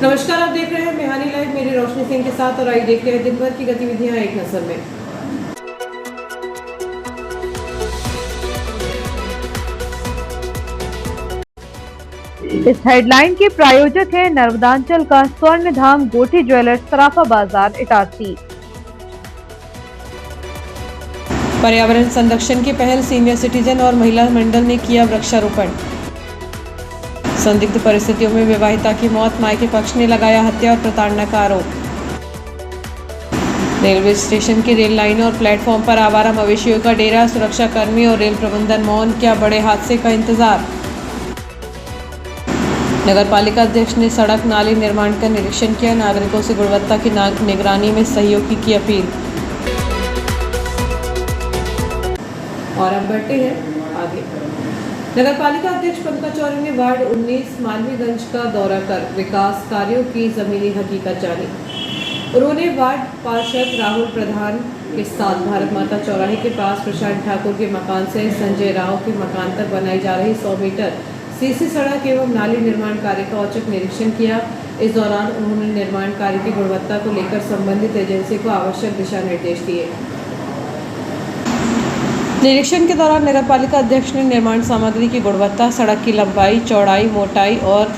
नमस्कार, आप देख रहे हैं मेहानी लाइव। मेरी रोशनी सिंह के साथ और आइए देखते हैं दिन भर की गतिविधियां एक नजर में। इस हेडलाइन के प्रायोजक है नर्मदांचल का स्वर्ण धाम गोठी ज्वेलर्स सराफा बाजार इटारसी। पर्यावरण संरक्षण की पहल, सीनियर सिटीजन और महिला मंडल ने किया वृक्षारोपण। संदिग्ध परिस्थितियों में विवाहिता की मौत, मायके पक्ष ने लगाया हत्या और प्रताड़ना का आरोप। रेलवे स्टेशन की रेल लाइन और प्लेटफॉर्म पर आवारा मवेशियों का डेरा, सुरक्षा कर्मी और रेल प्रबंधन मौन, क्या बड़े हादसे का इंतजार। नगर पालिका अध्यक्ष ने सड़क नाली निर्माण का निरीक्षण किया, नागरिकों से गुणवत्ता की निगरानी में सहयोग की अपील। और अब बढ़ते हैं आगे। नगर पालिका अध्यक्ष पंकज चौरे ने वार्ड 19 मालवीगंज का दौरा कर विकास कार्यों की जमीनी हकीकत जानी। उन्होंने वार्ड पार्षद राहुल प्रधान के साथ भारत माता चौराहे के पास प्रशांत ठाकुर के मकान से संजय राव के मकान तक बनाई जा रही 100 मीटर सीसी सड़क एवं नाली निर्माण कार्य का औचक निरीक्षण किया। इस दौरान उन्होंने निर्माण कार्य की गुणवत्ता को लेकर संबंधित एजेंसी को आवश्यक दिशा निर्देश दिए। निरीक्षण के दौरान नगरपालिका अध्यक्ष ने निर्माण सामग्री की गुणवत्ता, सड़क की लंबाई, चौड़ाई, मोटाई और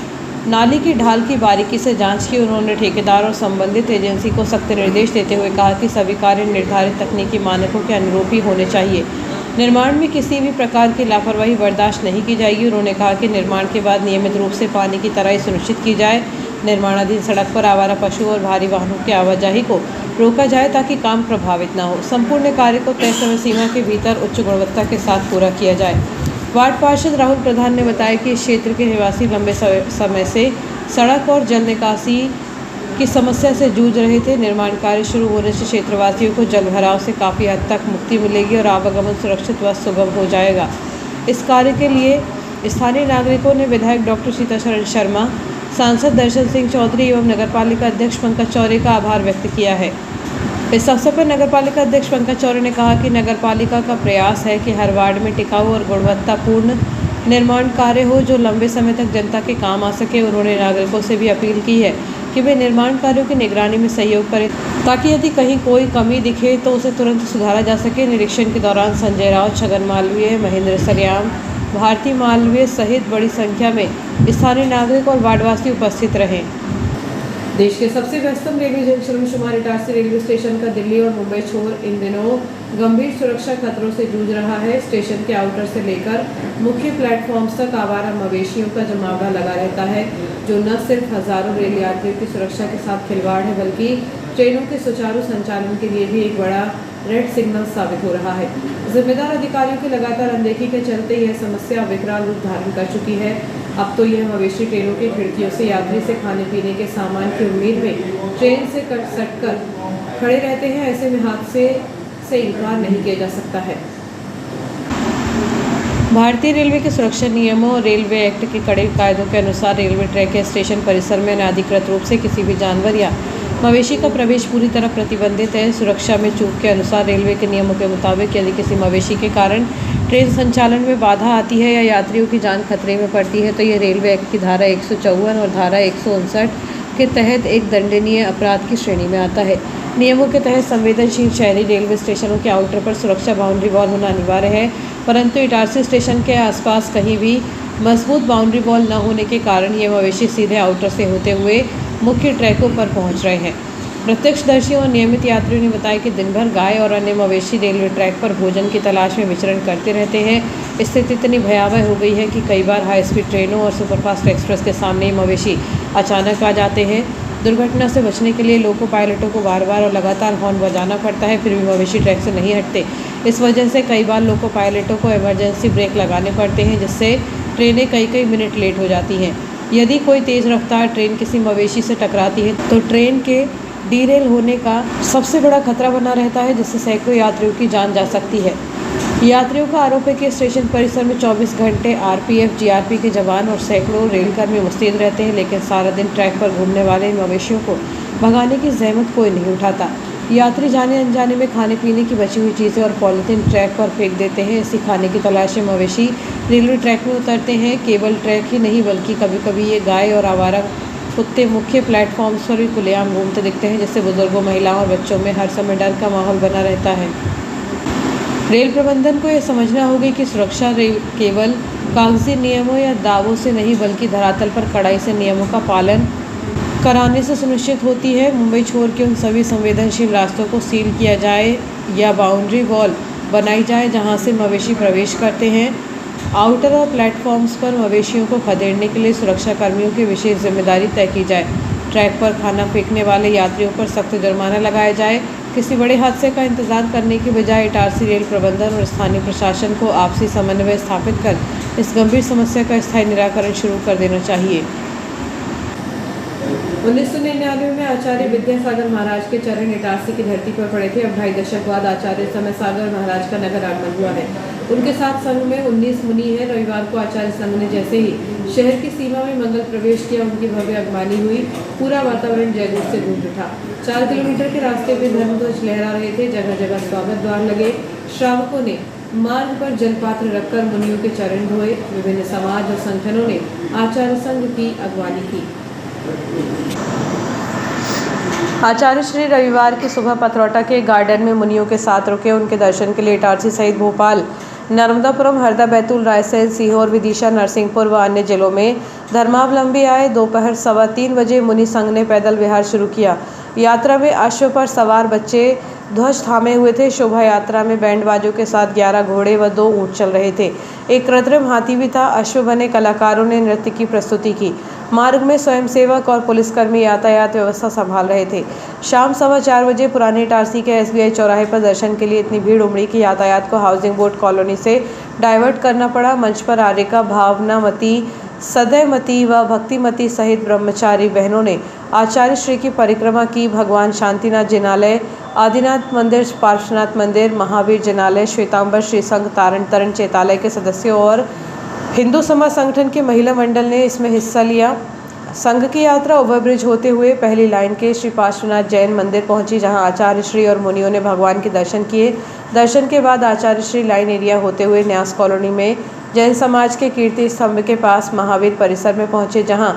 नाली की ढाल की बारीकी से जांच की। उन्होंने ठेकेदार और संबंधित एजेंसी को सख्त निर्देश देते हुए कहा कि सभी कार्य निर्धारित तकनीकी मानकों के अनुरूप ही होने चाहिए। निर्माण में किसी भी प्रकार की लापरवाही बर्दाश्त नहीं की जाएगी। उन्होंने कहा कि निर्माण के बाद नियमित रूप से पानी की तराई सुनिश्चित की जाए। निर्माणाधीन सड़क पर आवारा पशु और भारी वाहनों की आवाजाही को रोका जाए ताकि काम प्रभावित न हो। संपूर्ण कार्य को तय समय सीमा के भीतर उच्च गुणवत्ता के साथ पूरा किया जाए। वार्ड पार्षद राहुल प्रधान ने बताया कि इस क्षेत्र के निवासी लंबे समय से सड़क और जल निकासी की समस्या से जूझ रहे थे। निर्माण कार्य शुरू होने से क्षेत्रवासियों को जल भराव से काफ़ी हद तक मुक्ति मिलेगी और आवागमन सुरक्षित व सुगम हो जाएगा। इस कार्य के लिए स्थानीय नागरिकों ने विधायक डॉक्टर सीताशरण शर्मा, सांसद दर्शन सिंह चौधरी एवं नगरपालिका अध्यक्ष पंकज चौरे का आभार व्यक्त किया है। इस अवसर पर नगरपालिका अध्यक्ष पंकज चौरे ने कहा कि नगरपालिका का प्रयास है कि हर वार्ड में टिकाऊ और गुणवत्तापूर्ण निर्माण कार्य हो जो लंबे समय तक जनता के काम आ सके। उन्होंने नागरिकों से भी अपील की है कि वे निर्माण कार्यों की निगरानी में सहयोग करें ताकि यदि कहीं कोई कमी दिखे तो उसे तुरंत सुधारा जा सके। निरीक्षण के दौरान संजय राव, छगन मालवीय, महेंद्र सरियाम, भारती मालवीय सहित बड़ी संख्या में स्थानीय नागरिक और वार्डवासी उपस्थित रहे। देश के सबसे व्यस्तम रेलवे जंक्शन में शुमार इटारसी रेलवे स्टेशन का दिल्ली और मुंबई छोर इन दिनों गंभीर सुरक्षा खतरों से जूझ रहा है। स्टेशन के आउटर से लेकर मुख्य प्लेटफॉर्म्स तक आवारा मवेशियों का जमावड़ा लगा रहता है, जो न सिर्फ हजारों रेल यात्रियों की सुरक्षा के साथ खिलवाड़ है बल्कि ट्रेनों के सुचारू संचालन के लिए भी एक बड़ा रेड सिग्नल साबित हो रहा है। जिम्मेदार अधिकारियों की लगातार अनदेखी के चलते यह समस्या विकराल रूप धारण कर चुकी है। अब तो यह मवेशी ट्रेनों की खिड़कियों से यात्री से खाने पीने के सामान की उम्मीद में ट्रेन से सट कर खड़े रहते हैं। ऐसे में हादसे से इनकार नहीं किया जा सकता है। भारतीय रेलवे के सुरक्षा नियमों और रेलवे एक्ट के कड़े कायदों के अनुसार रेलवे ट्रैक या स्टेशन परिसर में अनाधिकृत रूप से किसी भी जानवर या मवेशी का प्रवेश पूरी तरह प्रतिबंधित है। सुरक्षा में चूक के अनुसार रेलवे के नियमों के मुताबिक यदि किसी मवेशी के कारण ट्रेन संचालन में बाधा आती है या यात्रियों की जान खतरे में पड़ती है तो यह रेलवे एक्ट की धारा 154 और धारा 159 के तहत एक दंडनीय अपराध की श्रेणी में आता है। नियमों के तहत संवेदनशील शहरी रेलवे स्टेशनों के आउटर पर सुरक्षा बाउंड्री वॉल होना अनिवार्य है, परंतु इटारसी स्टेशन के आसपास कहीं भी मजबूत बाउंड्री वॉल न होने के कारण ये मवेशी सीधे आउटर से होते हुए मुख्य ट्रैकों पर पहुंच रहे हैं। प्रत्यक्षदर्शियों और नियमित यात्रियों ने बताया कि दिन भर गाय और अन्य मवेशी रेलवे ट्रैक पर भोजन की तलाश में विचरण करते रहते हैं। स्थिति इतनी भयावह हो गई है कि कई बार हाई स्पीड ट्रेनों और सुपरफास्ट एक्सप्रेस के सामने ही मवेशी अचानक आ जाते हैं। दुर्घटना से बचने के लिए लोको पायलटों को बार बार और लगातार हॉर्न बजाना पड़ता है, फिर भी मवेशी ट्रैक से नहीं हटते। इस वजह से कई बार लोको पायलटों को इमरजेंसी ब्रेक लगाने पड़ते हैं, जिससे ट्रेनें कई मिनट लेट हो जाती हैं। यदि कोई तेज़ रफ्तार ट्रेन किसी मवेशी से टकराती है तो ट्रेन के डीरेल होने का सबसे बड़ा खतरा बना रहता है, जिससे सैकड़ों यात्रियों की जान जा सकती है। यात्रियों का आरोप है कि स्टेशन परिसर में 24 घंटे आरपीएफ, जीआरपी के जवान और सैकड़ों रेलकर्मी मुस्तैद रहते हैं, लेकिन सारा दिन ट्रैक पर घूमने वाले इन मवेशियों को भगाने की जहमत कोई नहीं उठाता। यात्री जाने अनजाने में खाने पीने की बची हुई चीज़ें और पॉलीथीन ट्रैक पर फेंक देते हैं। इसी खाने की तलाश में मवेशी रेलवे ट्रैक में उतरते हैं। केवल ट्रैक ही नहीं बल्कि कभी कभी ये गाय और आवारा कुत्ते मुख्य प्लेटफॉर्म्स पर भी खुलेआम घूमते दिखते हैं, जिससे बुजुर्गों, महिलाओं और बच्चों में हर समय डर का माहौल बना रहता है। रेल प्रबंधन को यह समझना होगा कि सुरक्षा केवल कागजी नियमों या दावों से नहीं, बल्कि धरातल पर कड़ाई से नियमों का पालन कराने से सुनिश्चित होती है। मुंबई छोर के उन सभी संवेदनशील रास्तों को सील किया जाए या बाउंड्री वॉल बनाई जाए जहां से मवेशी प्रवेश करते हैं। आउटर और प्लेटफॉर्म्स पर मवेशियों को खदेड़ने के लिए सुरक्षा कर्मियों की विशेष जिम्मेदारी तय की जाए। ट्रैक पर खाना फेंकने वाले यात्रियों पर सख्त जुर्माना लगाया जाए। किसी बड़े हादसे का इंतजार करने के बजाय इटारसी रेल प्रबंधन और स्थानीय प्रशासन को आपसी समन्वय स्थापित कर इस गंभीर समस्या का स्थायी निराकरण शुरू कर देना चाहिए। 1999 में आचार्य विद्यासागर महाराज के चरण इटारसी की धरती पर पड़े थे। अब 2.5 दशक बाद आचार्य समय सागर महाराज का नगर आगमन हुआ है। उनके साथ संघ में 19 मुनि हैं। रविवार को आचार्य संघ ने जैसे ही शहर की सीमा में मंगल प्रवेश किया, उनकी भव्य अगवानी हुई। पूरा वातावरण जयघोष से गूंज उठा। 4 किलोमीटर के रास्ते में धर्मध्वज लहरा रहे थे। जगह जगह स्वागत द्वार लगे। श्रावकों ने मार्ग पर जलपात्र रखकर मुनियों के चरण धोए। विभिन्न समाज और संगठनों ने आचार्य संघ की अगवानी की। आचार्य श्री रविवार की सुबह पथरौटा के गार्डन में मुनियों के साथ रुके। उनके दर्शन के लिए इटारसी सहित भोपाल, नर्मदापुरम, हरदा, बैतूल, रायसेन, सीहोर, विदिशा, नरसिंहपुर व अन्य जिलों में धर्मावलंबी आए। दोपहर 3:15 बजे मुनि संघ ने पैदल विहार शुरू किया। यात्रा में अश्व पर सवार बच्चे ध्वज थामे हुए थे। शोभा यात्रा में बैंड बाजों के साथ 11 घोड़े व 2 ऊंट चल रहे थे। एक कृत्रिम हाथी भी था। अश्व बने कलाकारों ने नृत्य की प्रस्तुति की। मार्ग में स्वयंसेवक और पुलिसकर्मी यातायात व्यवस्था संभाल रहे थे। शाम 4:15 बजे पुरानी इटारसी के SBI चौराहे पर दर्शन के लिए इतनी भीड़ उमड़ी कि यातायात को हाउसिंग बोर्ड कॉलोनी से डाइवर्ट करना पड़ा। मंच पर आर्यिका, भावनामती, सदैमती व भक्तिमती सहित ब्रह्मचारी बहनों ने आचार्य श्री की परिक्रमा की। भगवान शांतिनाथ जिनालय, आदिनाथ मंदिर, पार्श्वनाथ मंदिर, महावीर जिनालय, श्वेतांबर श्री संघ तरण चेतालय के सदस्यों और हिंदू समाज संगठन के महिला मंडल ने इसमें हिस्सा लिया। संघ की यात्रा ओवरब्रिज होते हुए पहली लाइन के श्री पार्श्वनाथ जैन मंदिर पहुंची, जहां आचार्य श्री और मुनियों ने भगवान के दर्शन किए। दर्शन के बाद आचार्य श्री लाइन एरिया होते हुए न्यास कॉलोनी में जैन समाज के कीर्ति स्तंभ के पास महावीर परिसर में पहुंचे, जहां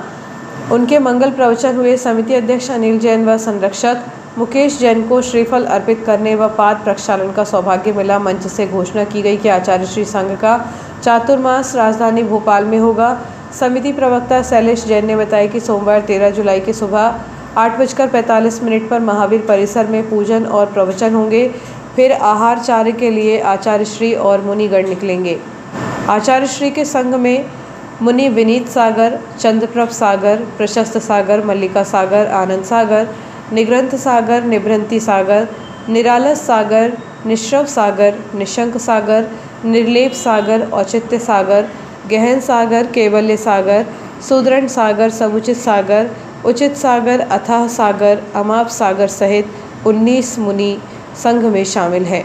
उनके मंगल प्रवचन हुए। समिति अध्यक्ष अनिल जैन व संरक्षक मुकेश जैन को श्रीफल अर्पित करने व पाद प्रक्षालन का सौभाग्य मिला। मंच से घोषणा की गई कि आचार्य श्री संघ का चातुर्मास राजधानी भोपाल में होगा। समिति प्रवक्ता शैलेश जैन ने बताया कि सोमवार 13 जुलाई की सुबह 8:45 पर महावीर परिसर में पूजन और प्रवचन होंगे। फिर आहार चार्य के लिए आचार्य श्री और मुनिगण निकलेंगे। आचार्य श्री के संघ में मुनि विनीत सागर, चंद्रप्रभ सागर, प्रशस्त सागर, मल्लिका सागर, आनंद सागर, निग्रंथ सागर, निभृंति सागर, निरालस सागर, निश्रव सागर, निशंक सागर, निर्लेप सागर, औचित्य सागर, गहन सागर, केवल्य सागर, सुदृढ़ सागर, समुचित सागर, उचित सागर, अथाह सागर, अमाप सागर सहित 19 मुनि संघ में शामिल हैं।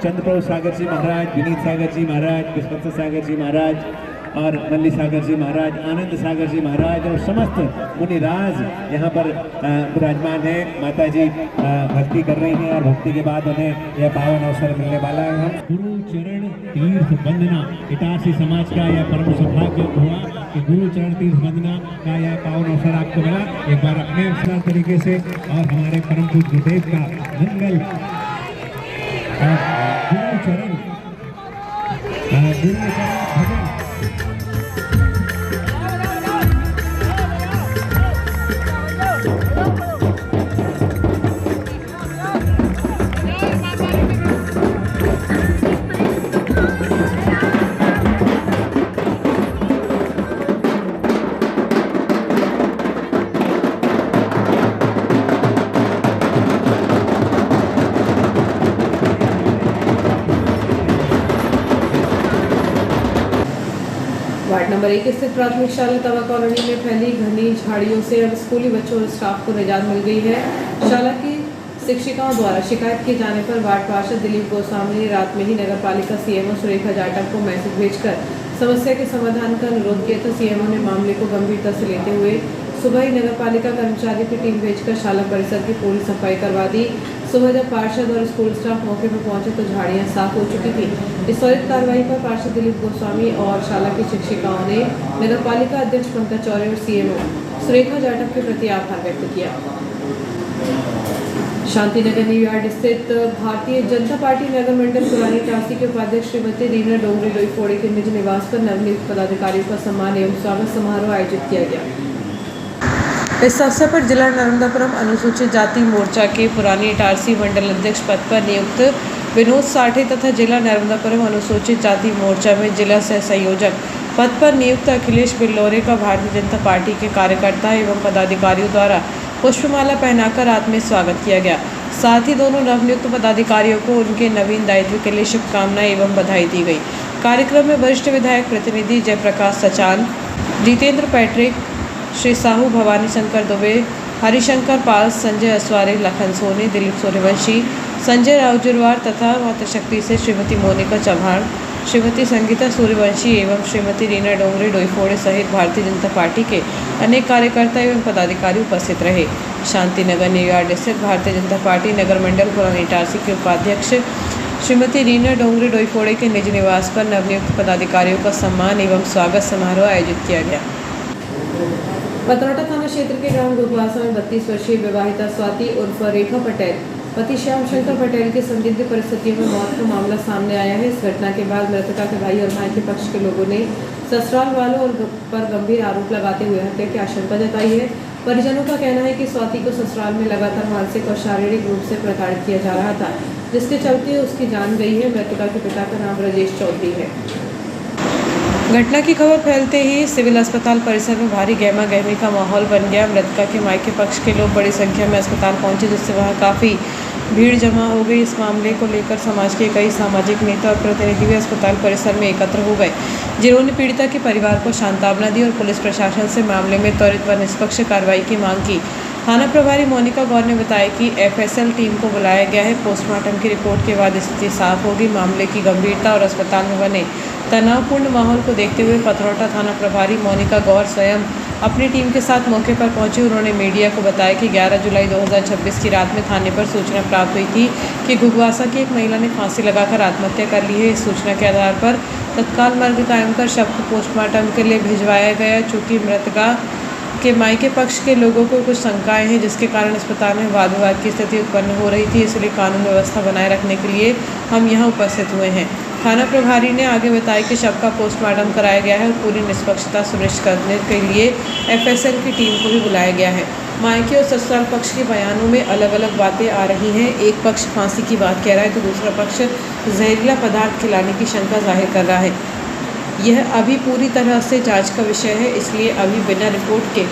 चंद्रप्रभु सागर जी महाराज, विनीत सागर जी महाराज, पुष्पत सागर जी महाराज और मल्ली सागर जी महाराज, आनंद सागर जी महाराज और समस्त मुनिराज यहाँ पर विराजमान है। माता जी भक्ति कर रही हैं और भक्ति के बाद उन्हें यह पावन अवसर मिलने वाला है। हम गुरु चरण तीर्थ वंदना, इटारसी समाज का यह परम सौभाग्य हुआ कि गुरु चरण तीर्थ वंदना का यह पावन अवसर आपको मिला। एक बार अपने अवसर तरीके से और हमारे परम पूज्य गुरुदेव का मंगल गुरु चरण भजन। वार्ड नंबर 1 स्थित प्राथमिक शाला तवा कॉलोनी में फैली घनी झाड़ियों से अब स्कूली बच्चों और स्टाफ को निजात मिल गई है। शाला की शिक्षिकाओं द्वारा शिकायत किए जाने पर वार्ड पार्षद दिलीप गोस्वामी ने रात में ही नगर पालिका सीएमओ सुरेखा जाटव को मैसेज भेजकर समस्या के समाधान का अनुरोध किया था। सीएमओ ने मामले को गंभीरता से लेते हुए सुबह ही नगर पालिका कर्मचारी की टीम भेजकर शाला परिसर की पूरी सफाई करवा दी। सुबह जब पार्षद और स्कूल स्टाफ मौके पर पहुंचे तो झाड़ियां साफ हो चुकी थी। इस त्वरित कार्रवाई पर पार्षद दिलीप गोस्वामी और शाला की शिक्षिकाओं ने नगर पालिका अध्यक्ष पंकज चौरे और सीएमओ सुरेखा जाटव के प्रति आभार व्यक्त किया। शांतिनगर न्यू यार्ड स्थित भारतीय जनता पार्टी नगर मंडल पुरानी इटारसी के उपाध्यक्ष श्रीमती रीना डोंगरे डोईफोड़े के निज निवास पर नवनियुक्त पदाधिकारियों का सम्मान एवं स्वागत समारोह आयोजित किया गया। इस अवसर पर जिला नर्मदापुरम अनुसूचित जाति मोर्चा के पुरानी इटारसी मंडल अध्यक्ष पद पर नियुक्त विनोद साठे तथा जिला नर्मदापुरम अनुसूचित जाति मोर्चा में जिला सह संयोजक पद पर नियुक्त अखिलेश बिल्लौरे का भारतीय जनता पार्टी के कार्यकर्ता एवं पदाधिकारियों द्वारा पुष्पमाला पहनाकर आत्मीय स्वागत किया गया। साथ ही दोनों नवनियुक्त पदाधिकारियों को उनके नवीन दायित्व के लिए शुभकामनाएं एवं बधाई दी गई। कार्यक्रम में वरिष्ठ विधायक प्रतिनिधि जयप्रकाश सचान, जितेंद्र पैट्रिक, श्री साहू, भवानी शंकर दुबे, हरिशंकर पाल, संजय असवारे, लखन सोनी, दिलीप सूर्यवंशी, संजय राउजुरवार तथा मातृशक्ति से श्रीमती मोनिका चौहान, श्रीमती संगीता सूर्यवंशी एवं श्रीमती रीना डोंगरे डोईफोड़े सहित भारतीय जनता पार्टी के अनेक कार्यकर्ता एवं पदाधिकारी उपस्थित रहे। शांतिनगर न्यू यार्ड स्थित भारतीय जनता पार्टी नगर मंडल पुरानी इटारसी के उपाध्यक्ष श्रीमती रीना डोंगरे डोईफोड़े के निज निवास पर नवनियुक्त पदाधिकारियों का सम्मान एवं स्वागत समारोह आयोजित किया गया। पतरौटा थाना क्षेत्र के ग्राम गुगवासा में 32 वर्षीय विवाहिता स्वाति उर्फ रेखा पटेल पति श्याम शंकर पटेल की संदिग्ध परिस्थितियों में मौत का मामला सामने आया है। इस घटना के बाद मृतका के भाई और मां के पक्ष के लोगों ने ससुराल वालों पर गंभीर आरोप लगाते हुए हत्या की आशंका जताई है। परिजनों का कहना है कि स्वाति को ससुराल में लगातार मानसिक और शारीरिक रूप से प्रताड़ित किया जा रहा था, जिसके चलते उसकी जान गई है। मृतका के पिता का नाम राजेश चौधरी है। घटना की खबर फैलते ही सिविल अस्पताल परिसर में भारी गहमा गहमी का माहौल बन गया। मृतका के मायके पक्ष के लोग बड़ी संख्या में अस्पताल पहुंचे, जिससे वहां काफ़ी भीड़ जमा हो गई। इस मामले को लेकर समाज के कई सामाजिक नेता और प्रतिनिधि भी अस्पताल परिसर में एकत्र हो गए, जिन्होंने पीड़िता के परिवार को सांत्वना दी और पुलिस प्रशासन से मामले में त्वरित व निष्पक्ष कार्रवाई की मांग की। थाना प्रभारी मोनिका गौर ने बताया कि एफएसएल टीम को बुलाया गया है। पोस्टमार्टम की रिपोर्ट के बाद स्थिति साफ होगी। मामले की गंभीरता और अस्पताल में बने तनावपूर्ण माहौल को देखते हुए पतरौटा थाना प्रभारी मोनिका गौर स्वयं अपनी टीम के साथ मौके पर पहुंची। उन्होंने मीडिया को बताया कि 11 जुलाई 2026 की रात में थाने पर सूचना प्राप्त हुई थी कि गुगवासा की एक महिला ने फांसी लगाकर आत्महत्या कर ली है। इस सूचना के आधार पर तत्काल मार्ग कायम कर शव को पोस्टमार्टम के लिए भिजवाया गया। चूँकि मृतका के मायके पक्ष के लोगों को कुछ शंकाएं हैं, जिसके कारण अस्पताल में वाद विवाद की स्थिति उत्पन्न हो रही थी, इसलिए कानून व्यवस्था बनाए रखने के लिए हम यहां उपस्थित हुए हैं। थाना प्रभारी ने आगे बताया कि शव का पोस्टमार्टम कराया गया है और पूरी निष्पक्षता सुनिश्चित करने के लिए एफएसएल की टीम को भी बुलाया गया है। मायके और ससुराल पक्ष के बयानों में अलग अलग बातें आ रही हैं। एक पक्ष फांसी की बात कह रहा है तो दूसरा पक्ष जहरीला पदार्थ खिलाने की शंका जाहिर कर रहा है। यह अभी पूरी तरह से जांच का विषय है, इसलिए अभी बिना रिपोर्ट के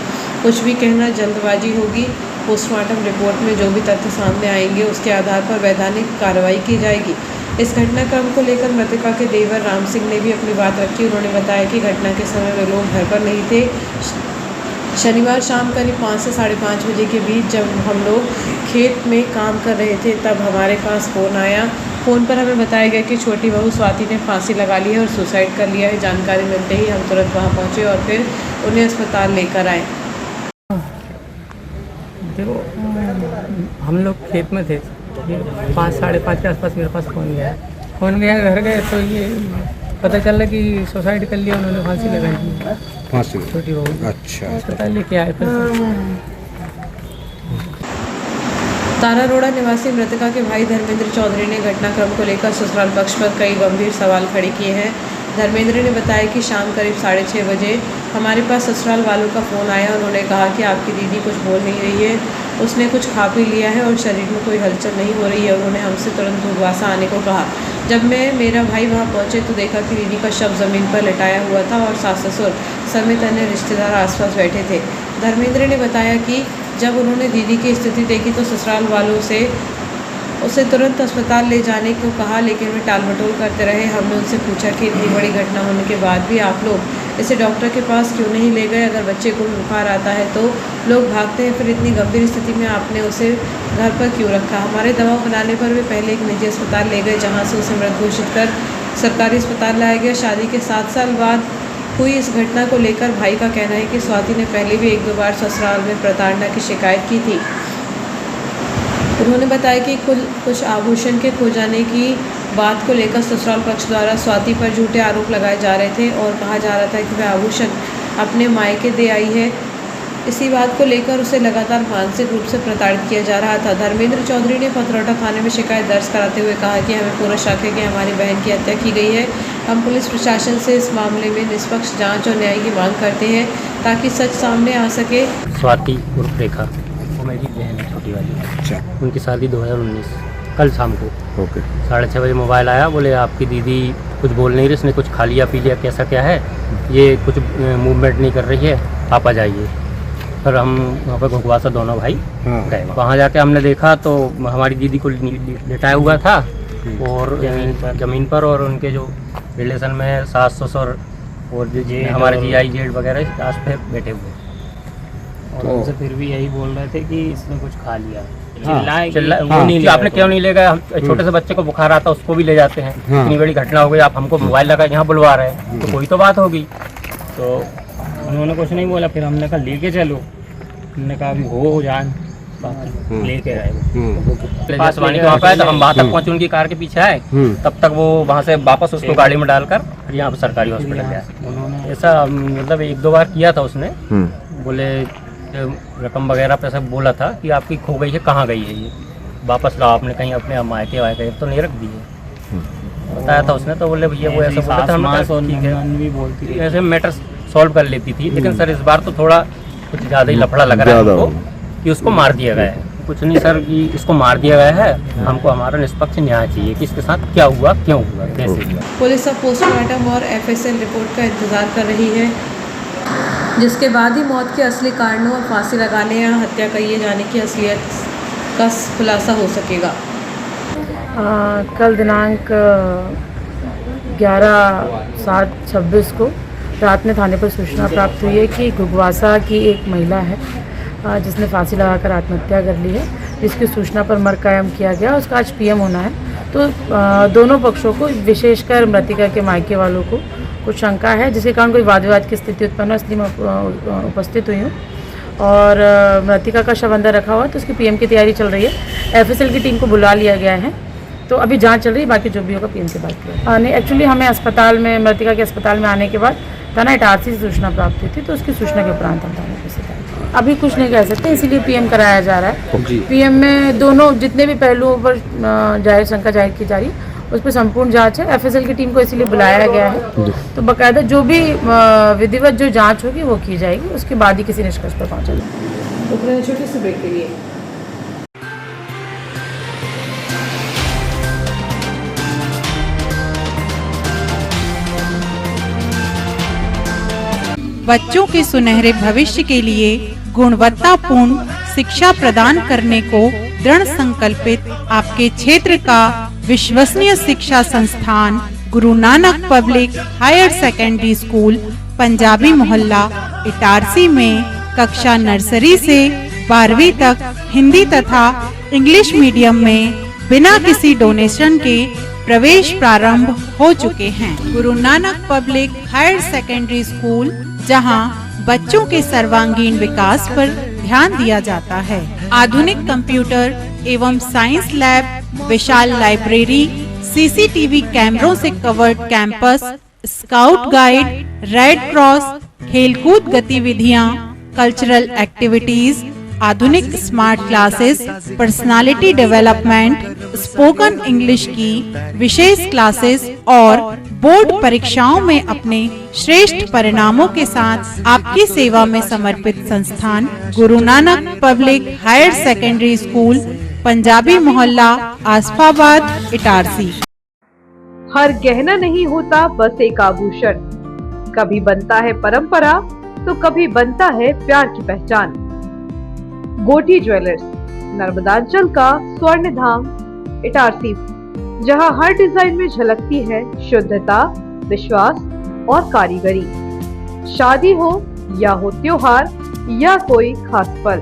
कुछ भी कहना जल्दबाजी होगी। पोस्टमार्टम रिपोर्ट में जो भी तथ्य सामने आएंगे उसके आधार पर वैधानिक कार्रवाई की जाएगी। इस घटनाक्रम को लेकर मृतका के देवर राम सिंह ने भी अपनी बात रखी। उन्होंने बताया कि घटना के समय वे लोग घर पर नहीं थे। शनिवार शाम करीब 5 से 5:30 बजे के बीच जब हम लोग खेत में काम कर रहे थे, तब हमारे पास फ़ोन आया फ़ोन पर हमें बताया गया कि छोटी बहू स्वाति ने फांसी लगा ली है और सुसाइड कर लिया है। जानकारी मिलते ही हम तुरंत वहां पहुंचे और फिर उन्हें अस्पताल लेकर आए। देखो, हम लोग खेत में थे, 5 साढ़े 5 के आसपास मेरे पास फ़ोन गया, घर गए तो ये पता चल रहा कि सुसाइड कर लिया उन्होंने, फांसी लगाई थी। फांसी? छोटी बहू। अच्छा। अस्पताल लेके आए फिर। तारारोड़ा निवासी मृतका के भाई धर्मेंद्र चौधरी ने घटनाक्रम को लेकर ससुराल पक्ष पर कई गंभीर सवाल खड़े किए हैं। धर्मेंद्र ने बताया कि शाम करीब 6:30 बजे हमारे पास ससुराल वालों का फ़ोन आया। उन्होंने कहा कि आपकी दीदी कुछ बोल नहीं रही है, उसने कुछ खा पी लिया है और शरीर में कोई हलचल नहीं हो रही है। उन्होंने हमसे तुरंत घुघवासा आने को कहा। जब मैं मेरा भाई वहां पहुंचे तो देखा कि दीदी का शव ज़मीन पर लिटाया हुआ था और सास ससुर समेत अन्य रिश्तेदार आसपास बैठे थे। धर्मेंद्र ने बताया कि जब उन्होंने दीदी की स्थिति देखी तो ससुराल वालों से उसे तुरंत अस्पताल ले जाने को कहा, लेकिन वे टाल मटोल करते रहे। हमने उनसे पूछा कि इतनी बड़ी घटना होने के बाद भी आप लोग इसे डॉक्टर के पास क्यों नहीं ले गए? अगर बच्चे को बुखार आता है तो लोग भागते हैं, फिर इतनी गंभीर स्थिति में आपने उसे घर पर क्यों रखा? हमारे दबाव बनाने पर वे पहले एक निजी अस्पताल ले गए, जहाँ से उसे मृत घोषित कर सरकारी अस्पताल लाया गया। शादी के 7 साल बाद हुई इस घटना को लेकर भाई का कहना है कि स्वाति ने पहले भी 1-2 बार ससुराल में प्रताड़ना की शिकायत की थी। उन्होंने बताया कि कुछ आभूषण के खो जाने की बात को लेकर ससुराल पक्ष द्वारा स्वाति पर झूठे आरोप लगाए जा रहे थे और कहा जा रहा था कि वह आभूषण अपने मायके दे आई है। इसी बात को लेकर उसे लगातार मानसिक रूप से प्रताड़ित किया जा रहा था। धर्मेंद्र चौधरी ने पथरौटा थाने में शिकायत दर्ज कराते हुए कहा कि हमें पूरा शक है कि हमारी बहन की हत्या की गई है। हम पुलिस प्रशासन से इस मामले में निष्पक्ष जांच और न्याय की मांग करते हैं ताकि सच सामने आ सके। स्वाति उर्फ रेखा, वो मेरी बहन है छोटी वाली। अच्छा। उनकी शादी 2019 कल शाम को। ओके। 6:30 बजे मोबाइल आया, बोले आपकी दीदी कुछ बोल नहीं रही, उसने कुछ खा लिया पी लिया, कैसा क्या है, ये कुछ मूवमेंट नहीं कर रही है, आप आ जाइए। फिर हम वहाँ पर घुघवासा दोनों भाई गए। वहाँ जाके हमने देखा तो हमारी दीदी को लिटाया हुआ था और ज़मीन पर और उनके जो रिलेशन में सास ससुर और जो हमारे जीआई जेठ वगैरह आस पे बैठे हुए, और उनसे फिर भी यही बोल रहे थे कि इसने कुछ खा लिया। आपने क्यों नहीं ले गए? छोटे से बच्चे को बुखार आता उसको भी ले जाते हैं। इतनी बड़ी घटना हो गई, आप हमको मोबाइल लगा यहाँ बुलवा रहे हैं, तो कोई तो बात होगी। तो उन्होंने कुछ नहीं बोला। फिर हमने कहा लेके चलो, हमने कहा हो जान, लेके आए। पासवानी के वहाँ पे आए तो हम वहाँ तक पहुँचे, उनकी कार के पीछे आए, तब तक वो वहाँ से वापस उसको गाड़ी में डालकर यहाँ पर सरकारी हॉस्पिटल गया। उन्होंने ऐसा मतलब 1-2 बार किया था उसने, बोले रकम वगैरह पे सब बोला था कि आपकी खो गई है, कहाँ गई है ये, वापस लाओ, आपने कहीं अपने मायके वायके तो नहीं रख दी है, बताया था उसने। तो बोले भैया वो ऐसा बोला था, हम ऐसे मैटर सॉल्व कर लेती थी, लेकिन सर इस बार तो थोड़ा कुछ ज़्यादा ही लफड़ा लग रहा है हमको कि उसको मार दिया गया है। कुछ नहीं सर, कि इसको मार दिया गया है, हमको हमारा निष्पक्ष न्याय चाहिए कि इसके साथ क्या हुआ, क्यों हुआ, कैसे हुआ। पुलिस अब पोस्टमार्टम और FSL रिपोर्ट का इंतजार कर रही है, जिसके बाद ही मौत के असली कारणों और फांसी लगाने या हत्या किए जाने की असलियत का खुलासा हो सकेगा। कल दिनांक 11/7/26 को रात में थाने पर सूचना प्राप्त हुई है कि घुघवासा की एक महिला है जिसने फांसी लगाकर आत्महत्या कर ली है, जिसकी सूचना पर मर्ग कायम किया गया। उसका आज PM होना है। तो दोनों पक्षों को, विशेषकर मृतिका के मायके वालों को कुछ शंका है, जिसके कारण कोई वाद विवाद की स्थिति उत्पन्न हो, इसलिए मैं उपस्थित हुई हूँ। और मृतिका का शव अंदर रखा हुआ है, तो उसकी PM की तैयारी चल रही है। FSL की टीम को बुला लिया गया है, तो अभी जांच चल रही है, बाकी जो भी होगा PM से बात करें। नहीं, एक्चुअली हमें अस्पताल में, मृतिका के अस्पताल में आने के बाद थाना इटारसी से सूचना प्राप्त हुई थी, तो उसकी सूचना के उपरांत हम थाने पर से अभी कुछ नहीं कह सकते, इसीलिए PM कराया जा रहा है। PM में दोनों जितने भी पहलुओं पर शंका जाहिर की जा रही है, उस पर संपूर्ण जांच है। FSL की टीम को इसीलिए बुलाया गया है, तो बाकायदा जो भी विधिवत जो जांच होगी वो की जाएगी, उसके बाद ही किसी निष्कर्ष पर पहुंचा जाएगा। छोटे से ब्रेक के लिए बच्चों के सुनहरे भविष्य के लिए गुणवत्तापूर्ण शिक्षा प्रदान करने को दृढ़ संकल्पित आपके क्षेत्र का विश्वसनीय शिक्षा संस्थान Guru Nanak public higher secondary school Punjabi Mohalla Itarsi में कक्षा नर्सरी से 12वीं तक हिंदी तथा इंग्लिश मीडियम में बिना किसी डोनेशन के प्रवेश प्रारंभ हो चुके हैं। Guru Nanak public higher secondary school, जहां बच्चों के सर्वांगीण विकास पर ध्यान दिया जाता है। आधुनिक कंप्यूटर एवं साइंस लैब, विशाल लाइब्रेरी, सीसीटीवी कैमरों से covered campus, scout guide, red cross, खेलकूद गतिविधियां, कल्चरल एक्टिविटीज, आधुनिक smart classes, personality development, spoken English की विशेष क्लासेस और बोर्ड परीक्षाओं में अपने श्रेष्ठ परिणामों के साथ आपकी सेवा में समर्पित संस्थान Guru Nanak public higher secondary school, Punjabi Mohalla, Asafabad, Itarsi. हर गहना नहीं होता बस एक आभूषण, कभी बनता है परंपरा तो कभी बनता है प्यार की पहचान। गोठी ज्वेलर्स, नर्मदांचल का स्वर्ण धाम, इटारसी, जहां हर डिजाइन में झलकती है शुद्धता, विश्वास और कारीगरी। शादी हो या हो त्योहार या कोई खास पल,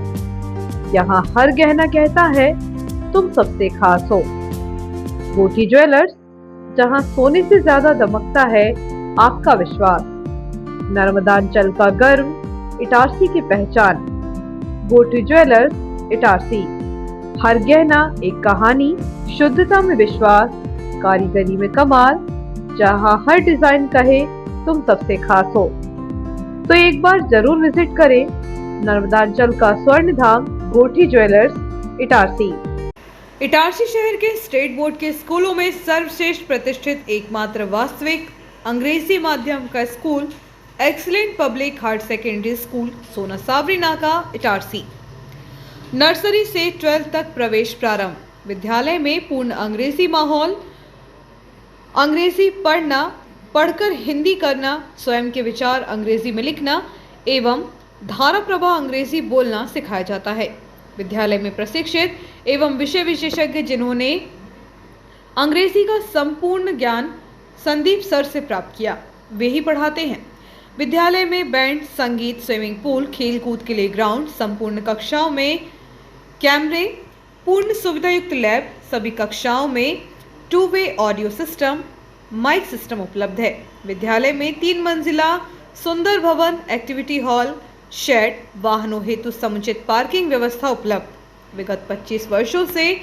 यहाँ हर गहना कहता है तुम सबसे खास हो। गोठी ज्वेलर्स, जहां सोने से ज्यादा दमकता है आपका विश्वास। नर्मदांचल का गर्व, इटारसी की पहचान। गोठी ज्वेलर्स, इटारसी। हर गहना एक कहानी, शुद्धता में विश्वास, कारीगरी में कमाल, जहां हर डिजाइन कहे तुम सबसे खास हो। तो एक बार जरूर विजिट करें नर्मदांचल का स्वर्ण धाम गोठी ज्वेलर्स, इटारसी। इटारसी शहर के स्टेट बोर्ड के स्कूलों में सर्वश्रेष्ठ प्रतिष्ठित एकमात्र वास्तविक अंग्रेजी माध्यम का school excellent public higher secondary school, Sona Sawari नाका, इटारसी। नर्सरी से 12th तक प्रवेश प्रारंभ। विद्यालय में पूर्ण अंग्रेजी माहौल, अंग्रेजी पढ़ना, पढ़कर हिंदी करना, स्वयं के विचार अंग्रेजी में लिखना एवं धारा प्रवाह अंग्रेजी बोलना सिखाया जाता है। विद्यालय में प्रशिक्षित एवं विषय विशेषज्ञ जिन्होंने अंग्रेजी का संपूर्ण ज्ञान संदीप सर से प्राप्त किया, वे ही पढ़ाते हैं। विद्यालय में बैंड, संगीत, स्विमिंग पूल, खेल कूद के लिए ग्राउंड, संपूर्ण कक्षाओं में कैमरे, पूर्ण सुविधायुक्त लैब, सभी कक्षाओं में two way audio system, mic system उपलब्ध है। विद्यालय में 3 मंजिला सुंदर भवन, एक्टिविटी हॉल, शेड, वाहनों हेतु समुचित पार्किंग व्यवस्था उपलब्ध। विगत 25 वर्षों से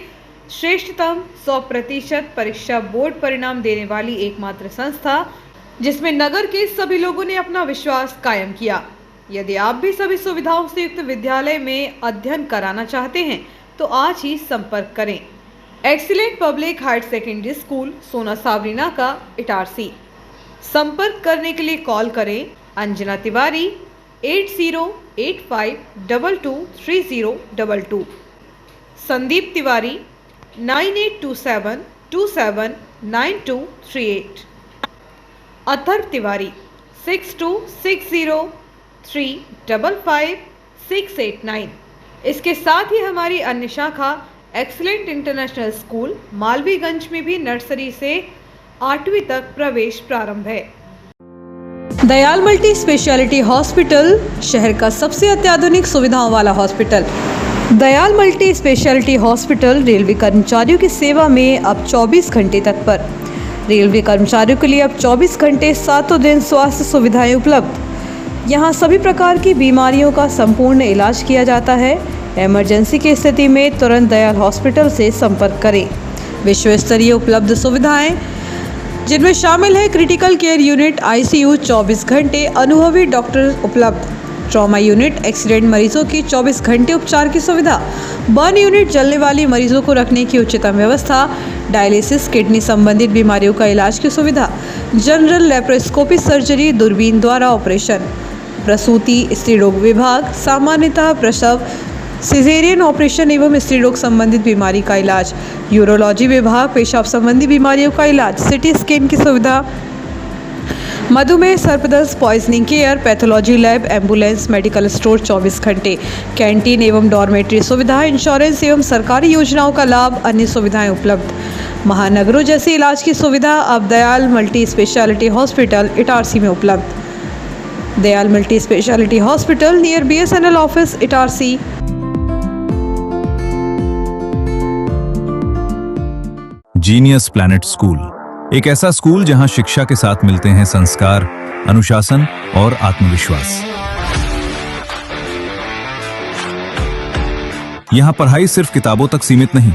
श्रेष्ठतम 100% परीक्षा बोर्ड परिणाम देने वाली एकमात्र संस्था, जिसमें नगर के सभी लोगों ने अपना विश्वास कायम किया। यदि आप भी सभी सुविधाओं से युक्त विद्यालय में अध्ययन कराना चाहते हैं तो आज ही संपर्क करें। Excellent public higher secondary school, Sona Sawari नाका, इटारसी। संपर्क करने के लिए कॉल करें अंजना तिवारी 8085223022, संदीप तिवारी 9827279238, अथर्व तिवारी 6260355689। इसके साथ ही हमारी अन्य शाखा एक्सीलेंट इंटरनेशनल स्कूल मालवीगंज में भी नर्सरी से 8वीं तक प्रवेश प्रारंभ है। दयाल मल्टी स्पेशलिटी हॉस्पिटल, शहर का सबसे अत्याधुनिक सुविधाओं वाला hospital. Dayal multi speciality hospital railway कर्मचारियों की सेवा में अब 24 घंटे तत्पर। रेलवे कर्मचारियों के लिए अब 24 घंटे 7 दिन स्वास्थ्य सुविधाएं उपलब्ध। यहाँ सभी प्रकार की बीमारियों का संपूर्ण इलाज किया जाता है। इमरजेंसी की स्थिति में तुरंत दयाल हॉस्पिटल से संपर्क करें। विश्व स्तरीय उपलब्ध सुविधाएं, जिनमें शामिल है क्रिटिकल केयर यूनिट, ICU 24 घंटे, अनुभवी डॉक्टर उपलब्ध, ट्रॉमा यूनिट, एक्सीडेंट मरीजों की 24 घंटे उपचार की सुविधा, बर्न यूनिट, जलने वाली मरीजों को रखने की उच्चतम व्यवस्था, डायलिसिस, किडनी संबंधित बीमारियों का इलाज की सुविधा, जनरल लेप्रोस्कोपी सर्जरी, दूरबीन द्वारा ऑपरेशन, प्रसूति, स्त्री रोग विभाग, सामान्यतः प्रसव, सिजेरियन ऑपरेशन एवं स्त्री रोग संबंधित बीमारी का इलाज, यूरोलॉजी विभाग, पेशाब संबंधी बीमारियों का इलाज, सिटी स्कैन की सुविधा, मधुमेह, सर्पदंश, poisoning care, pathology lab, ambulance, medical store 24 घंटे, कैंटीन एवं डॉर्मेट्री सुविधा, इंश्योरेंस एवं सरकारी योजनाओं का लाभ, अन्य सुविधाएं उपलब्ध। महानगरों जैसे इलाज की सुविधा अब Dayal multi speciality hospital, Itarsi में उपलब्ध। Dayal multi speciality hospital near BSNL office, Itarsi. Genius planet school, एक ऐसा स्कूल जहां शिक्षा के साथ मिलते हैं संस्कार, अनुशासन और आत्मविश्वास। यहां पढ़ाई सिर्फ किताबों तक सीमित नहीं,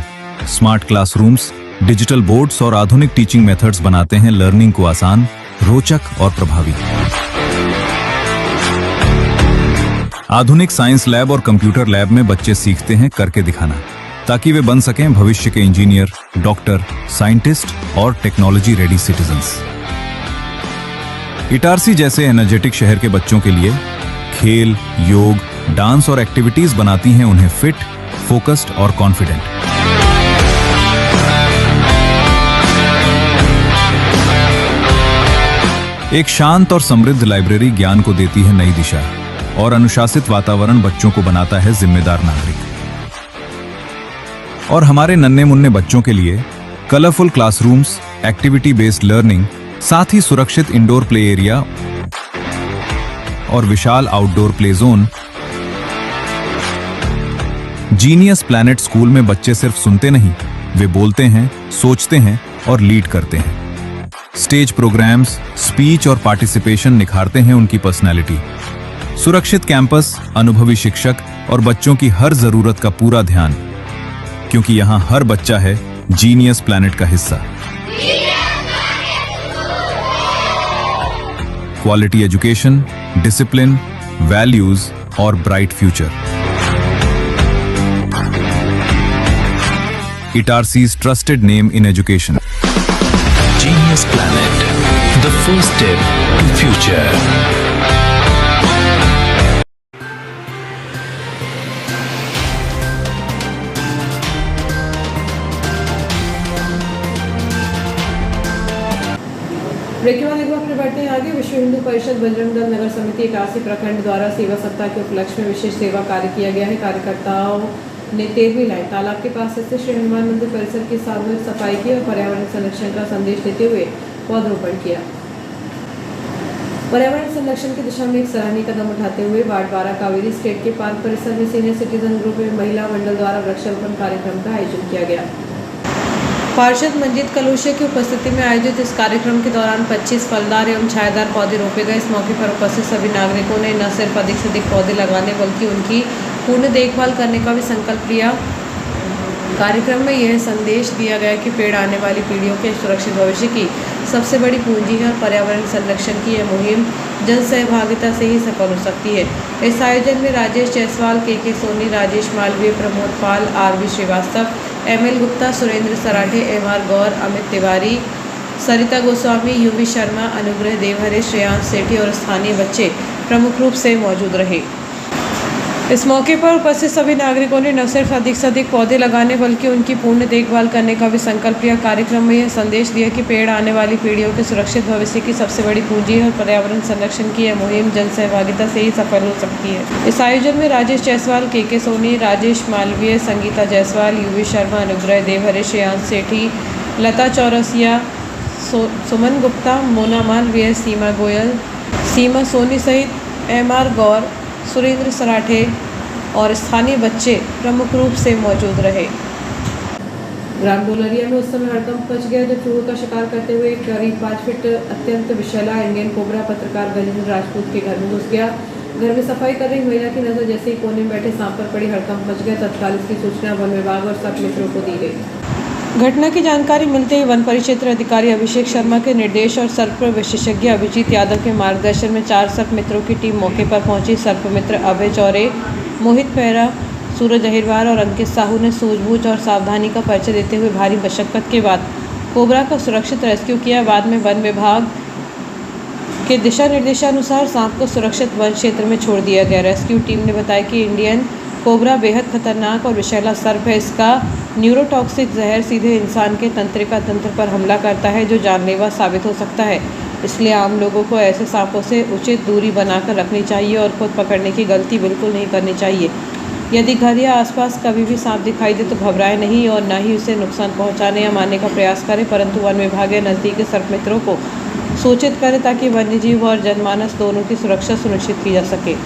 स्मार्ट क्लासरूम्स, डिजिटल बोर्ड्स और आधुनिक टीचिंग मेथड्स बनाते हैं लर्निंग को आसान, रोचक और प्रभावी। आधुनिक साइंस लैब और कंप्यूटर लैब में बच्चे सीखते हैं करके दिखाना, ताकि वे बन सकें भविष्य के इंजीनियर, डॉक्टर, साइंटिस्ट और टेक्नोलॉजी रेडी सिटीजन्स। इटारसी जैसे एनर्जेटिक शहर के बच्चों के लिए खेल, योग, डांस और एक्टिविटीज बनाती हैं उन्हें फिट, फोकस्ड और कॉन्फिडेंट। एक शांत और समृद्ध लाइब्रेरी ज्ञान को देती है नई दिशा और अनुशासित वातावरण बच्चों को बनाता है जिम्मेदार नागरिक। और हमारे नन्हे मुन्ने बच्चों के लिए colourful classrooms, activity based learning, साथ ही सुरक्षित इंडोर प्ले एरिया और विशाल outdoor play zone. Genius planet school में बच्चे सिर्फ सुनते नहीं, वे बोलते हैं, सोचते हैं और लीड करते हैं। स्टेज प्रोग्राम्स, स्पीच और पार्टिसिपेशन निखारते हैं उनकी पर्सनैलिटी। सुरक्षित कैंपस, अनुभवी शिक्षक और बच्चों की हर जरूरत का पूरा ध्यान, क्योंकि यहां हर बच्चा है जीनियस प्लैनेट का हिस्सा। क्वालिटी एजुकेशन, डिसिप्लिन, वैल्यूज और bright future. Itarsi's trusted name in education. Genius Planet, the first step to future. Break के बाद एक बार फिर बढ़ते हैं आगे। विश्व हिंदू परिषद बजरंग दल नगर समिति इटारसी प्रखंड द्वारा सेवा सप्ताह के उपलक्ष्य में विशेष सेवा कार्य किया गया है। कार्यकर्ताओं ने 13वीं लाइन तालाब के पास स्थित श्री हनुमान मंदिर परिसर की सामूहिक सफाई की और पर्यावरण संरक्षण का संदेश देते हुए पौधरोपण किया। पर्यावरण संरक्षण की दिशा में एक सराहनीय कदम उठाते हुए वार्ड 12 कावेरी स्टेट के पार्क परिसर में सीनियर सिटीजन ग्रुप में महिला मंडल द्वारा वृक्षारोपण कार्यक्रम का आयोजन किया गया। पार्षद मंजीत कलुषे की उपस्थिति में आयोजित इस कार्यक्रम के दौरान 25 फलदार एवं छायादार पौधे रोपे गए। इस मौके पर उपस्थित सभी नागरिकों ने न सिर्फ अधिक से अधिक पौधे लगाने बल्कि उनकी पूर्ण देखभाल करने का भी संकल्प लिया। कार्यक्रम में यह संदेश दिया गया कि पेड़ आने वाली पीढ़ियों के सुरक्षित भविष्य की सबसे बड़ी पूंजी है और पर्यावरण संरक्षण की यह मुहिम जन सहभागिता से ही सफल हो सकती है। इस आयोजन में Rajesh Jaiswal, K Soni, Rajesh Malviya, Pramod Pal, RV Srivastava, ML Gupta, Surendra Sarathe, MR Gaur, Amit Tiwari, Sarita Goswami, UV Sharma, Anugrah Devhare, Shreyansh सेठी और स्थानीय बच्चे प्रमुख रूप से मौजूद रहे। इस मौके पर उपस्थित सभी नागरिकों ने न सिर्फ अधिक से अधिक पौधे लगाने बल्कि उनकी पूर्ण देखभाल करने का भी संकल्प लिया। कार्यक्रम में यह संदेश दिया कि पेड़ आने वाली पीढ़ियों के सुरक्षित भविष्य की सबसे बड़ी पूंजी है और पर्यावरण संरक्षण की यह मुहिम जन सहभागिता से ही सफल हो सकती है। इस आयोजन में राजेश जायसवाल, के सोनी, राजेश मालवीय, संगीता जायसवाल, यूवी शर्मा, अनुग्रह देवहरे, श्रेयांश सेठी, लता चौरसिया, सुमन गुप्ता, मोना मालवीय, सीमा गोयल, सीमा सोनी सहित एमआर गौर, सुरेंद्र सराठे और स्थानीय बच्चे प्रमुख रूप से मौजूद रहे। ग्राम डोलरिया में उस समय हड़कंप मच गया जब चूहों का शिकार करते हुए करीब 5 फीट अत्यंत विषैला इंडियन कोबरा पत्रकार गजेंद्र राजपूत के घर में घुस गया। घर में सफाई कर रही महिला की नजर जैसे ही कोने में बैठे सांप पर पड़ी, हड़कंप मच गया। तत्काल इसकी सूचना वन विभाग और सब मित्रों को दी गई। घटना की जानकारी मिलते ही वन परिक्षेत्र अधिकारी अभिषेक शर्मा के निर्देश और सर्प विशेषज्ञ अभिजीत यादव के मार्गदर्शन में 4 सर्प मित्रों की टीम मौके पर पहुंची। सर्प मित्र अभय चौरे, मोहित पैरा, सूरज अहिरवार और अंकित साहू ने सूझबूझ और सावधानी का परिचय देते हुए भारी मशक्कत के बाद कोबरा का सुरक्षित रेस्क्यू किया। बाद में वन विभाग के दिशा निर्देशानुसार सांप को सुरक्षित वन क्षेत्र में छोड़ दिया गया। रेस्क्यू टीम ने बताया कि इंडियन कोबरा बेहद खतरनाक और विषैला सर्प है। इसका न्यूरोटॉक्सिक जहर सीधे इंसान के तंत्रिका तंत्र पर हमला करता है जो जानलेवा साबित हो सकता है। इसलिए आम लोगों को ऐसे सांपों से उचित दूरी बनाकर रखनी चाहिए और खुद पकड़ने की गलती बिल्कुल नहीं करनी चाहिए। यदि घर या आसपास कभी भी सांप दिखाई दे तो घबराएं नहीं और न ही उसे नुकसान पहुंचाने या मारने का प्रयास करें, परंतु वन विभाग या नज़दीकी सर्प मित्रों को सूचित करें ताकि वन्यजीव और जनमानस दोनों की सुरक्षा सुनिश्चित की जा सके।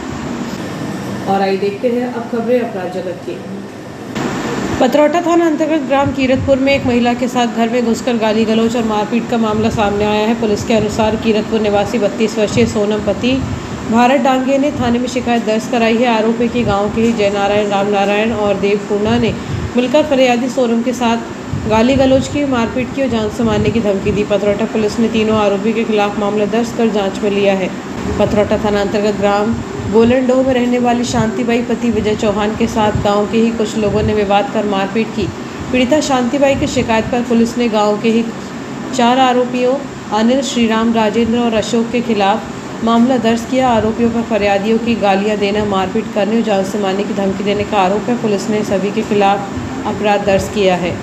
और आइए देखते हैं अब खबरें अपराध जगत की। पतरौटा थाना अंतर्गत ग्राम कीरतपुर में एक महिला के साथ घर में घुसकर गाली गलौज और मारपीट का मामला सामने आया है। पुलिस के अनुसार कीरतपुर निवासी 32 वर्षीय सोनम पति भारत डांगे ने थाने में शिकायत दर्ज कराई है। आरोपी की गांव के ही जयनारायण, रामनारायण और देवपूर्णा ने मिलकर फरियादी सोनम के साथ गाली गलौज की, मारपीट की और जान से मारने की धमकी दी। पतरौटा पुलिस ने तीनों आरोपी के खिलाफ मामला दर्ज कर जाँच में लिया है। पतरौटा थाना अंतर्गत ग्राम गोलनडोह में रहने वाली शांतिबाई पति विजय चौहान के साथ गांव के ही कुछ लोगों ने विवाद कर मारपीट की। पीड़िता शांतिबाई की शिकायत पर पुलिस ने गांव के ही 4 आरोपियों अनिल, श्रीराम, राजेंद्र और अशोक के खिलाफ मामला दर्ज किया। आरोपियों पर फरियादियों की गालियां देना, मारपीट करने और जान से मारने की धमकी देने का आरोप है। पुलिस ने सभी के खिलाफ अपराध दर्ज किया है।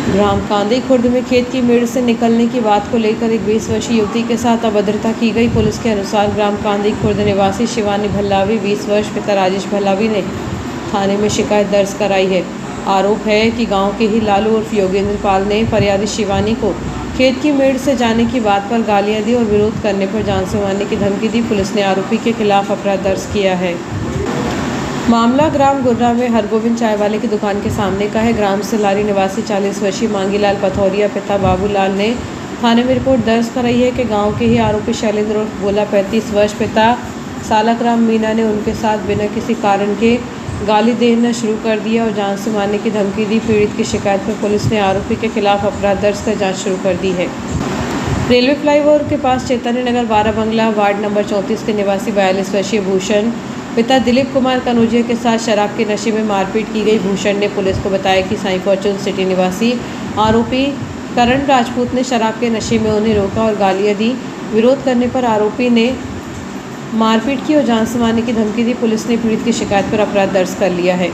ग्राम कांदी खुर्द में खेत की मेड़ से निकलने की बात को लेकर एक 20 वर्षीय युवती के साथ अभद्रता की गई। पुलिस के अनुसार ग्राम कांदी खुर्द निवासी शिवानी भल्लावी 20 वर्ष, पिता राजेश भल्लावी ने थाने में शिकायत दर्ज कराई है। आरोप है कि गांव के ही लालू उर्फ योगेंद्र पाल ने फरियादी शिवानी को खेत की मेड़ से जाने की बात पर गालियां दी और विरोध करने पर जान से मारने की धमकी दी। पुलिस ने आरोपी के खिलाफ अपराध दर्ज किया है। मामला ग्राम गुर्रा में हरगोविंद चाय वाले की दुकान के सामने का है। ग्राम सिलारी निवासी 40 वर्षीय मांगीलाल पथौरिया पिता बाबूलाल ने थाने में रिपोर्ट दर्ज कराई है कि गांव के ही आरोपी शैलेंद्र उर्फ गोला 35 वर्ष, पिता सालकराम मीना ने उनके साथ बिना किसी कारण के गाली देना शुरू कर दिया और जान से मारने की धमकी दी। पीड़ित की शिकायत पर पुलिस ने आरोपी के खिलाफ अपराध दर्ज कर जाँच शुरू कर दी है। रेलवे फ्लाईओवर के पास चैतन्य नगर 12 बंगला वार्ड नंबर 34 के निवासी 42 वर्षीय भूषण पिता दिलीप कुमार कनौजिया के साथ शराब के नशे में मारपीट की गई। भूषण ने पुलिस को बताया कि साई फॉर्चून सिटी निवासी आरोपी करण राजपूत ने शराब के नशे में उन्हें रोका और गालियां दी। विरोध करने पर आरोपी ने मारपीट की और जान से मारने की धमकी दी। पुलिस ने पीड़ित की शिकायत पर अपराध दर्ज कर लिया है।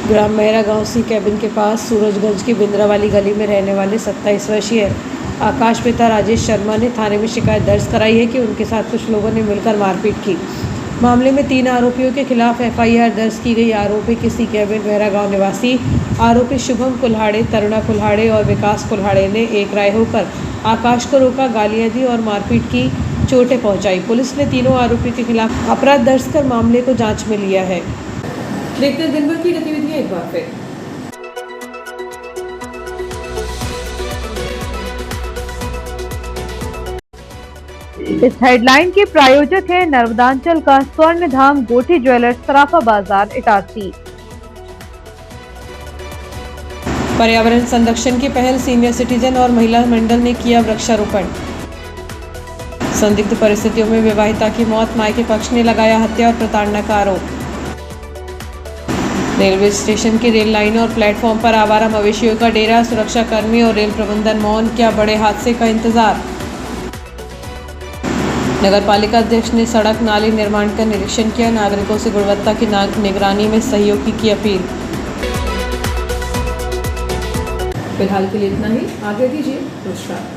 ग्राम मेहरा गांव सी कैबिन के पास सूरजगंज की बिंद्रा वाली गली में रहने वाले 27 वर्षीय आकाश पिता राजेश शर्मा ने थाने में शिकायत दर्ज कराई है कि उनके साथ कुछ लोगों ने मिलकर मारपीट की। मामले में 3 आरोपियों के खिलाफ FIR दर्ज की गई। आरोपी किसी कैबिन मेहरा गांव निवासी आरोपी शुभम कुल्हाड़े, तरुणा कुल्हाड़े और विकास कुल्हाड़े ने एक राय होकर आकाश को रोका, गालियां दी और मारपीट की, चोटें पहुंचाई। पुलिस ने तीनों आरोपियों के खिलाफ अपराध दर्ज कर मामले को जांच में लिया है। देखते हैं दिन भर की गतिविधियां एक बार फिर। इस हेडलाइन के प्रायोजक हैं नर्मदांचल का स्वर्ण धाम गोठी ज्वेलर्स, सराफा बाजार, इटारसी। पर्यावरण संरक्षण की पहल, सीनियर सिटीजन और महिला मंडल ने किया वृक्षारोपण। संदिग्ध परिस्थितियों में विवाहिता की मौत, मायके पक्ष ने लगाया हत्या और प्रताड़ना का आरोप। रेलवे स्टेशन की रेल लाइनों और प्लेटफॉर्म पर आवारा मवेशियों का डेरा, सुरक्षाकर्मी और रेल प्रबंधन मौन, क्या बड़े हादसे का इंतजार। नगर पालिका अध्यक्ष ने सड़क नाली निर्माण का निरीक्षण किया, नागरिकों से गुणवत्ता की निगरानी में सहयोग की अपील। फिलहाल के लिए इतना ही, आगे दीजिए नमस्कार।